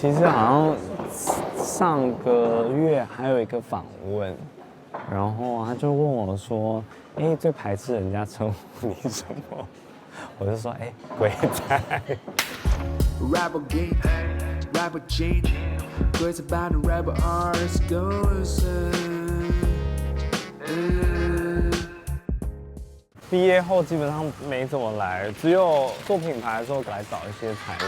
其实好像上个月还有一个访问，然后他就问我说：“哎，最排斥人家称呼你什么？”我就说：“哎，鬼仔。” Rapper game, rapper change, words about the rapper artist goes. 毕业后基本上没怎么来，只有做品牌的时候来找一些材料。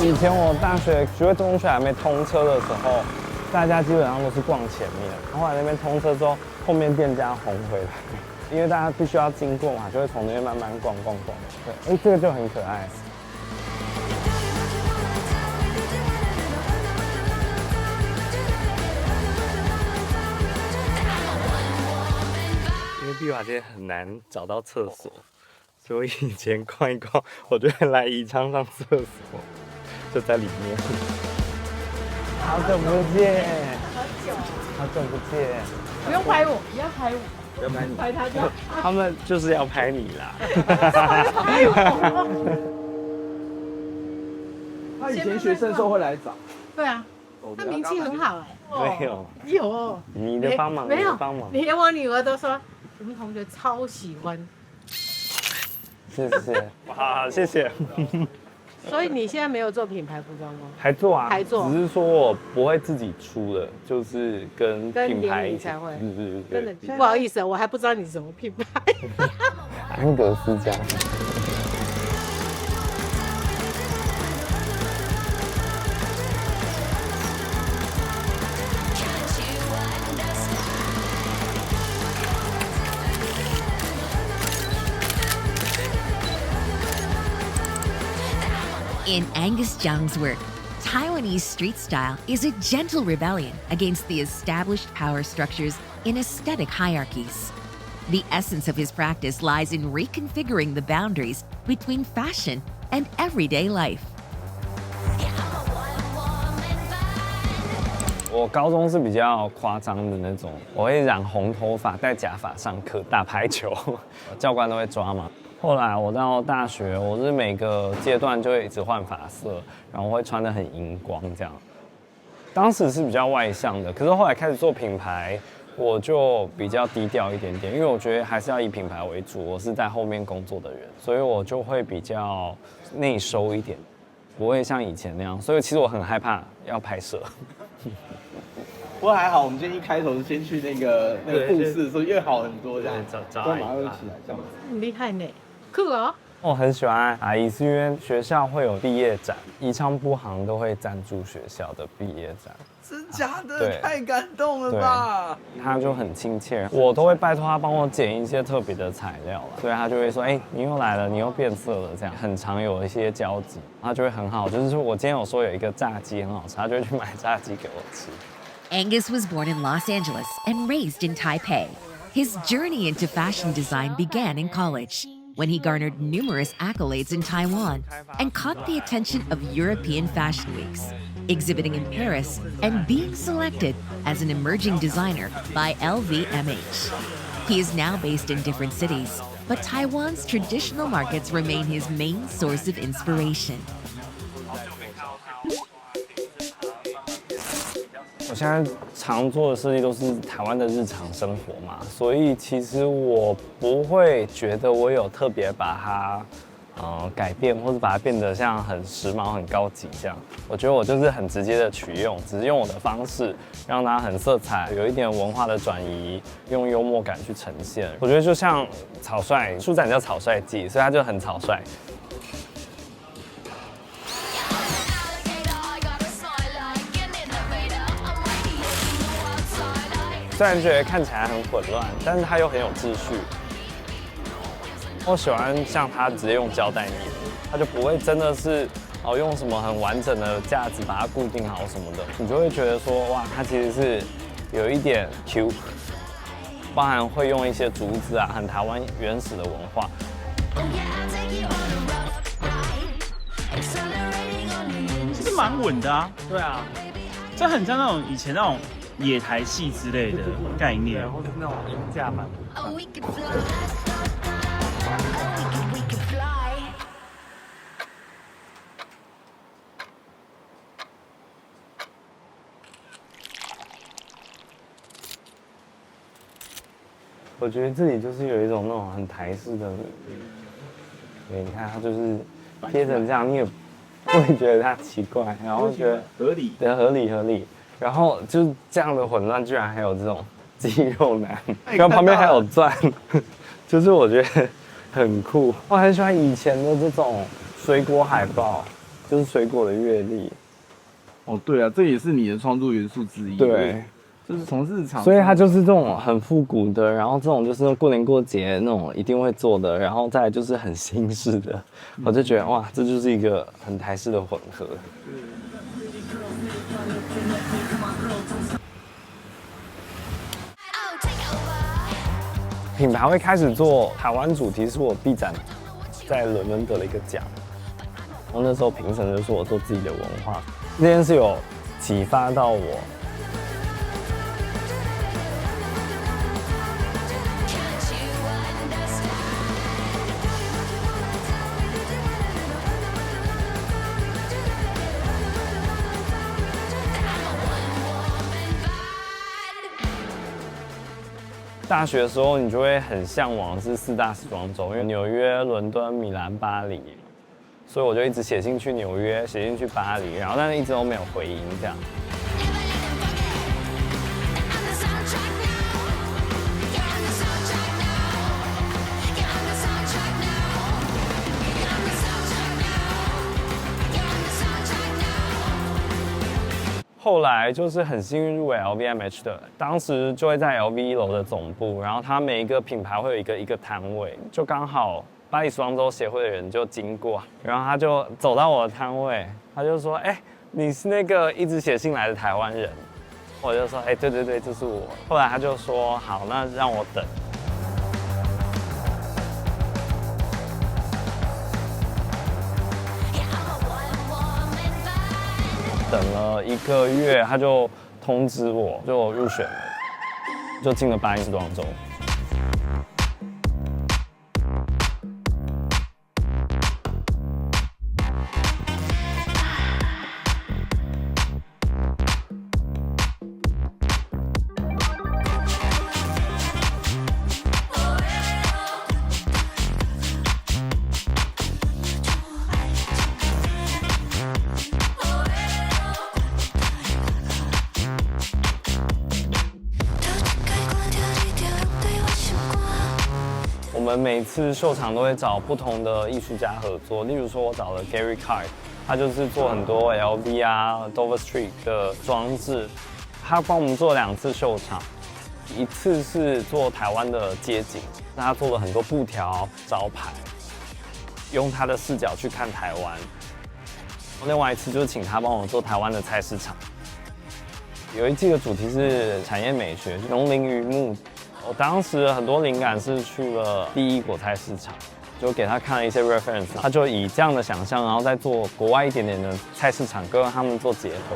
以前我大学徐汇中学还没通车的时候，大家基本上都是逛前面，后来那边通车之后，后面店家红回来，因为大家必须要经过嘛，就会从那边慢慢逛。对，这个就很可爱。因为碧华街很难找到厕所，所以以前逛一逛，我就会来宜昌上厕所，就在里面。好久不见，好久不见。不用拍我，不要拍我，不要拍你，拍他就好。他们就是要拍你啦。拍我。他以前学生时候会来找。对啊，他名气很好哎。没有，有。你的帮忙，没有帮忙。连我女儿都说，我们同学超喜欢。谢谢，哇，谢谢。所以你现在没有做品牌服装吗？还做啊，还做，只是说我不会自己出的，就是跟品牌一起才会。对，真的不好意思，我还不知道你什么品牌。安格斯家。In Angus Jung's work, Taiwanese street style is a gentle rebellion against the established power structures in aesthetic hierarchies. The essence of his practice lies in reconfiguring the boundaries between fashion and everyday life. 我高中是比较夸张的那种，我会染红头发、戴假发上课打排球，教官都会抓嘛。后来我到大学，我是每个阶段就会一直换发色，然后会穿得很荧光这样。当时是比较外向的，可是后来开始做品牌，我就比较低调一点点，因为我觉得还是要以品牌为主，我是在后面工作的人，所以我就会比较内收一点，不会像以前那样。所以其实我很害怕要拍摄。不过还好，我们今天一开头先去那个故事，所以越好很多这样。找马上就起来这样子。很厉害呢，酷哦。我很喜欢阿姨，是因为学校会有毕业展，宜昌布行都会赞助学校的毕业展。真假的？对，太感动了吧！他就很亲切，我都会拜托他帮我剪一些特别的材料了，所以他就会说：“哎，你又来了，你又变色了。”这样很常有一些交集，他就会很好。就是说我今天有说有一个炸鸡很好吃，他就会去买炸鸡给我吃。Angus was born in Los Angeles and raised in Taipei. His journey into fashion design began in college, when he garnered numerous accolades in Taiwan and caught the attention of European fashion weeks, exhibiting in Paris and being selected as an emerging designer by LVMH. He is now based in different cities, but Taiwan's traditional markets remain his main source of inspiration. 我现在常做的设计都是台湾的日常生活嘛，所以其实我不会觉得我有特别把它改变，或者把它变得像很时髦、很高级这样。我觉得我就是很直接的取用，只是用我的方式让它很色彩，有一点文化的转移，用幽默感去呈现。我觉得就像草率，书展叫草率季，所以它就很草率。虽然觉得看起来很混乱，但是它又很有秩序。我喜欢像它直接用胶带粘，它就不会真的是用什么很完整的架子把它固定好什么的，你就会觉得说哇，它其实是有一点 Q， 包含会用一些竹子啊，很台湾原始的文化。其实蛮稳的啊。对啊，这很像那种以前那种野台戏之类的概念，或者是那种银架版。我觉得这里就是有一种那种很台式的，对，你看它就是贴成这样，你也不会觉得它奇怪，然后觉得合理，对，合理，然后就是这样的混乱，居然还有这种肌肉男，然后旁边还有钻，就是我觉得很酷。我很喜欢以前的这种水果海报，就是水果的阅历。哦，对啊，这也是你的创作元素之一。对。就是从日常，所以它就是这种很复古的，然后这种就是过年过节那种一定会做的，然后再来就是很新式的，我就觉得哇，这就是一个很台式的混合。品牌会开始做台湾主题，是我 B 展在伦敦得了一个奖，然后那时候评审就说我做自己的文化，这件事有启发到我。大学的时候，你就会很向往是4大时装周，因为纽约、伦敦、米兰、巴黎，所以我就一直写信去纽约，写信去巴黎，然后但是一直都没有回音这样。后来就是很幸运入围 LVMH 的，当时就会在 LV 1楼的总部，然后它每一个品牌会有一个摊位，就刚好巴黎时装周协会的人就经过，然后他就走到我的摊位，他就说：“哎，你是那个一直写信来的台湾人？”我就说：“哎，对，这是我。”后来他就说：“好，那让我等。”等了1个月，他就通知我，就入选了，就进了巴黎时装周。我们每次秀场都会找不同的艺术家合作，例如说我找了 Gary Card， 他就是做很多 LV 啊、Dover Street 的装置，他帮我们做2次秀场，一次是做台湾的街景，那他做了很多布条、招牌，用他的视角去看台湾。另外一次就是请他帮我做台湾的菜市场，有一季的主题是产业美学，农林渔牧。我当时很多灵感是去了第一果菜市场，就给他看了一些 reference， 他就以这样的想象，然后再做国外一点点的菜市场，跟他们做结合，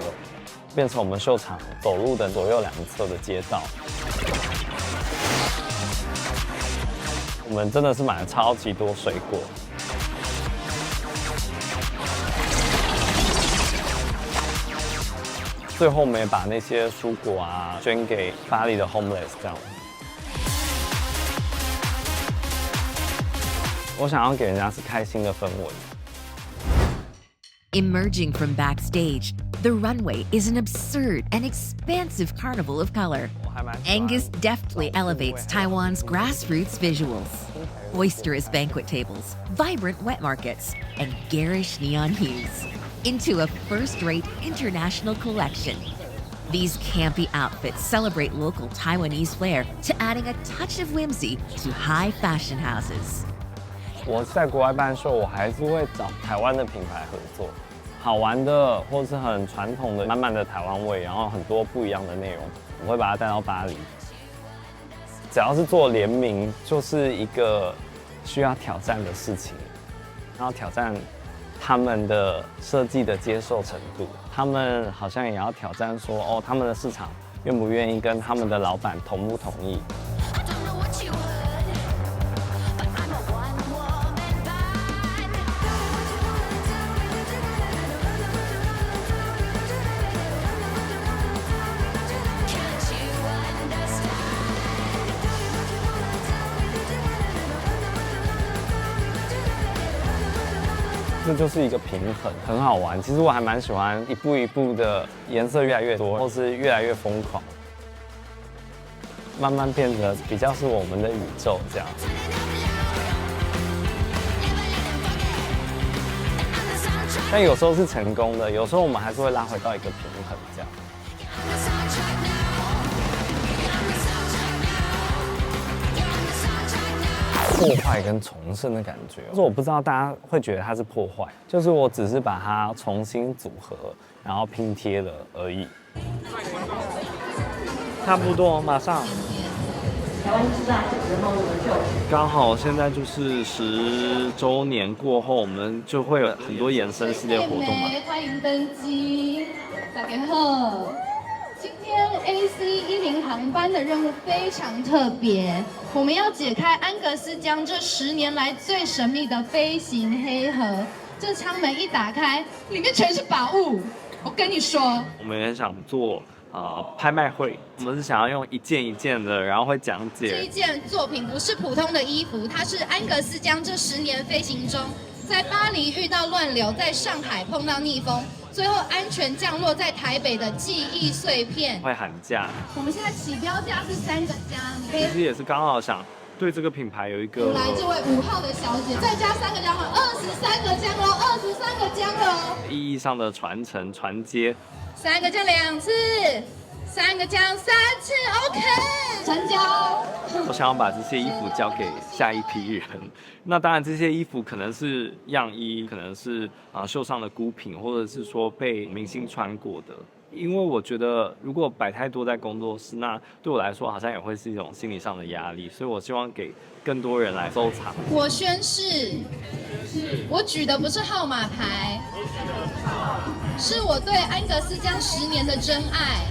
变成我们秀场走路的左右2侧的街道。我们真的是买了超级多水果。最后我们也把那些蔬果啊捐给巴黎的 homeless 这样。我想要给人家是开心的氛围。Emerging from backstage, the runway is an absurd and expansive carnival of color. Angus deftly elevates Taiwan's grassroots visuals. Boisterous banquet tables, vibrant wet markets, and garish neon hues into a first-rate international collection. These campy outfits celebrate local Taiwanese flair to adding a touch of whimsy to high fashion houses. 我在国外办秀，我还是会找台湾的品牌合作，好玩的或是很传统的，满满的台湾味，然后很多不一样的内容，我会把它带到巴黎。只要是做联名，就是一个需要挑战的事情，然后挑战他们的设计的接受程度，他们好像也要挑战说，哦，他们的市场愿不愿意跟他们的老板同不同意。这就是一个平衡，很好玩。其实我还蛮喜欢一步一步的颜色越来越多，或是越来越疯狂，慢慢变得比较是我们的宇宙这样。但有时候是成功的，有时候我们还是会拉回到一个平衡这样。破坏跟重生的感觉，就是我不知道大家会觉得它是破坏，就是我只是把它重新组合，然后拼贴了而已。差不多，马上。刚好现在就是10周年过后，我们就会有很多延伸系列活动嘛。欢迎登机，大家好。今天 AC-10航班的任务非常特别，我们要解开安格斯江这10年来最神秘的飞行黑盒。这舱门一打开，里面全是宝物。我跟你说，我们也想做拍卖会，我们是想要用一件一件的，然后会讲解。这一件作品不是普通的衣服，它是安格斯江这10年飞行中，在巴黎遇到乱流，在上海碰到逆风。最后安全降落在台北的记忆碎片，会喊价。我们现在起标价是3个加，你可以。其实也是刚好想对这个品牌有一个。来，这位5号的小姐，再加3个加码，23个加喽，23个加喽。意义上的传承传接。3个加2次，3个加3次 ，OK， 成交。我想要把这些衣服交给下一批人。那当然，这些衣服可能是样衣，可能是秀上的孤品，或者是说被明星穿过的。因为我觉得，如果摆太多在工作室，那对我来说好像也会是一种心理上的压力。所以我希望给更多人来收藏。我宣誓，我举的不是号码牌，是我对安格斯江10年的真爱。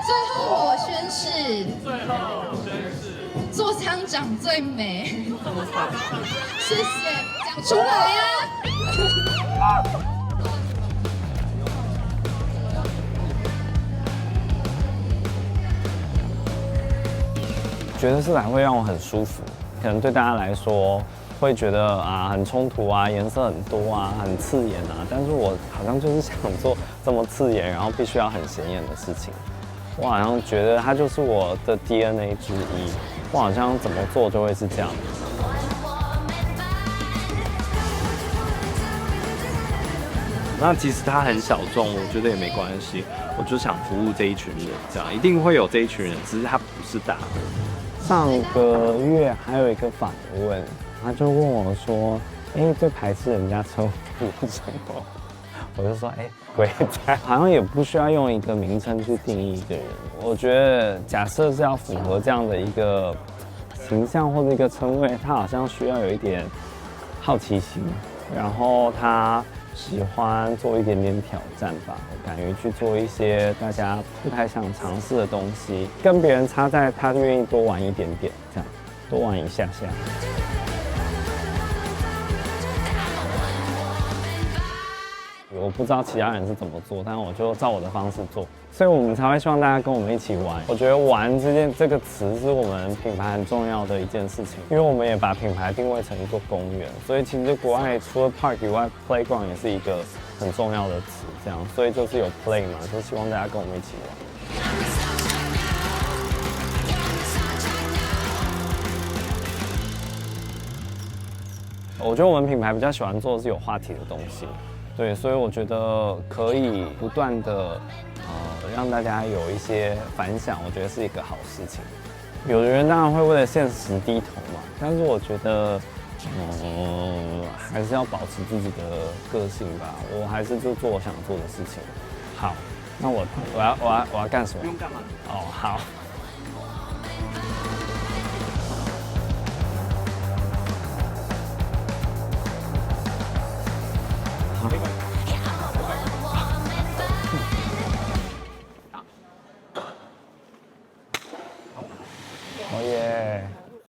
最后我宣誓，做舱长最美。谢谢，讲出来呀！觉得这版会让我很舒服，可能对大家来说会觉得很冲突啊，颜色很多啊，很刺眼啊，但是我好像就是想做这么刺眼，然后必须要很显眼的事情。我好像觉得它就是我的 DNA 之一，我好像怎么做就会是这样。那其实它很小众，我觉得也没关系，我就想服务这一群人，这样一定会有这一群人，只是它不是大的。上个月还有一个访问，他就问我说：“最排斥人家称呼什么？”我就说：“鬼仔。”好像也不需要用一个名称去定义一个人。我觉得，假设是要符合这样的一个形象或者一个称谓，他好像需要有一点好奇心，然后他喜欢做一点点挑战吧，敢于去做一些大家不太想尝试的东西，跟别人差在他愿意多玩一点点，这样多玩一下下。我不知道其他人是怎么做，但我就照我的方式做，所以我们才会希望大家跟我们一起玩。我觉得"玩"这个词是我们品牌很重要的一件事情，因为我们也把品牌定位成一座公园，所以其实国外除了 park 以外 ，playground 也是一个很重要的词，这样，所以就是有 play 嘛，就希望大家跟我们一起玩。我觉得我们品牌比较喜欢做的是有话题的东西。对，所以我觉得可以不断的让大家有一些反响，我觉得是一个好事情。有的人当然会为了现实低头嘛，但是我觉得还是要保持自己的个性吧。我还是就做我想做的事情。好，那我要干什么？不用干嘛。哦，好。哦耶！